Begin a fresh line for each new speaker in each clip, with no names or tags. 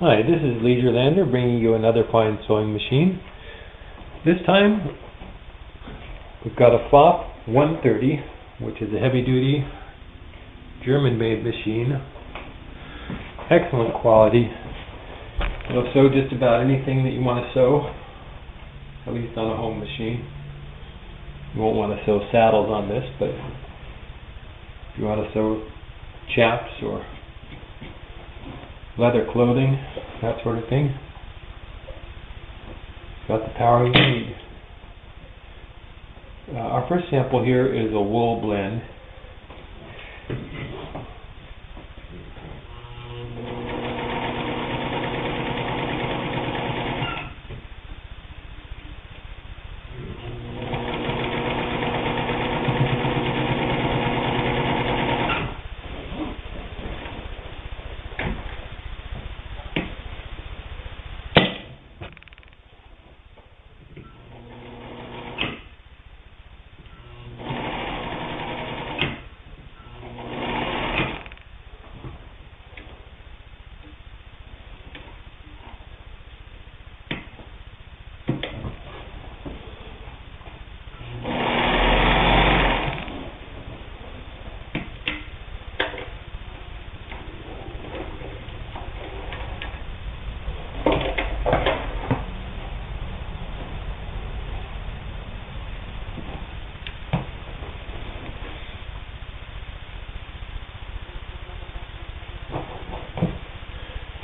Hi, this is Leisure bringing you another fine sewing machine. This time we've got a Pfaff130, which is a heavy-duty German-made machine. Excellent quality. It'll sew just about anything that you want to sew, at least on a home machine. You won't want to sew saddles on this, but if you want to sew chaps or leather clothing, that sort of thing, got the power you need. Our first sample here is a wool blend.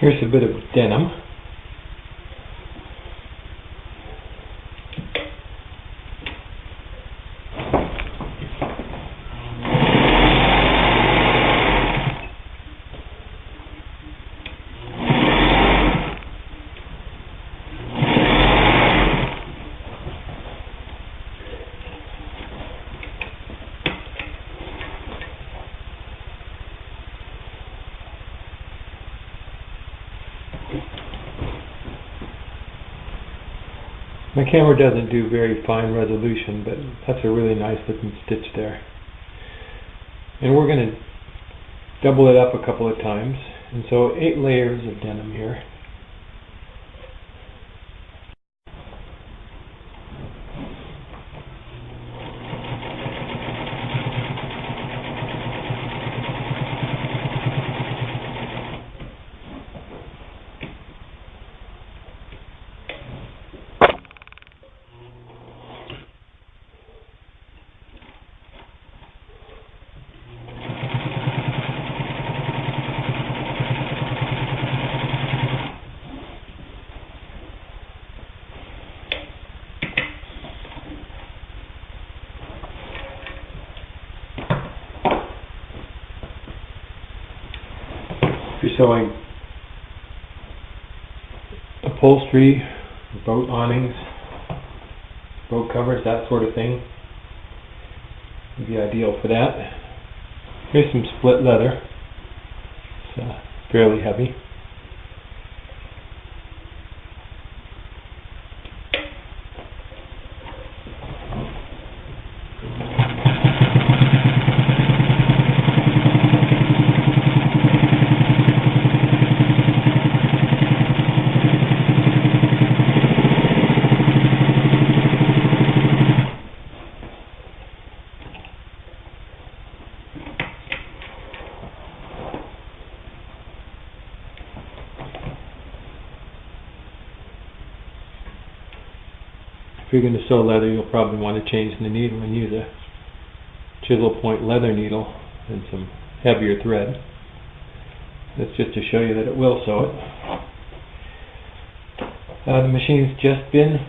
Here's a bit of denim. My camera doesn't do very fine resolution, but that's a really nice looking stitch there. And we're going to double it up a couple of times, and so 8 layers of denim here. If you're sewing upholstery, boat awnings, boat covers, that sort of thing, would be ideal for that. Here's some split leather. It's fairly heavy. If you're going to sew leather, you'll probably want to change the needle and use a chisel point leather needle and some heavier thread. That's just to show you that it will sew it. The machine's just been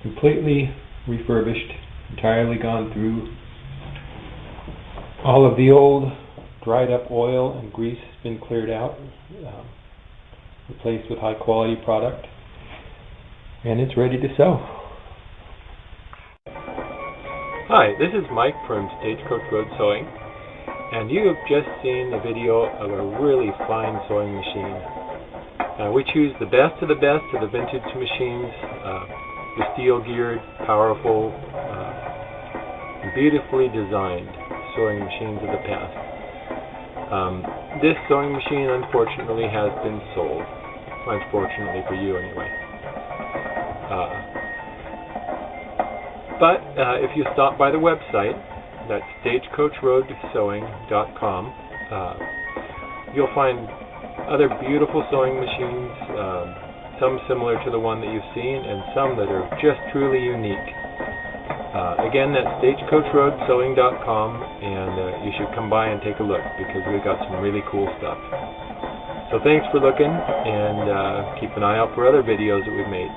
completely refurbished, entirely gone through. All of the old dried up oil and grease has been cleared out, replaced with high quality product. And it's ready to sew. Hi, this is Mike from Stagecoach Road Sewing, and you have just seen a video of a really fine sewing machine. We choose the best of the vintage machines, the steel-geared, powerful, beautifully designed sewing machines of the past. This sewing machine unfortunately has been sold. Unfortunately for you anyway. But if you stop by the website, that's stagecoachroadsewing.com, you'll find other beautiful sewing machines, some similar to the one that you've seen, and some that are just truly unique. Again, that's stagecoachroadsewing.com, and you should come by and take a look, because we've got some really cool stuff. So thanks for looking, and keep an eye out for other videos that we've made.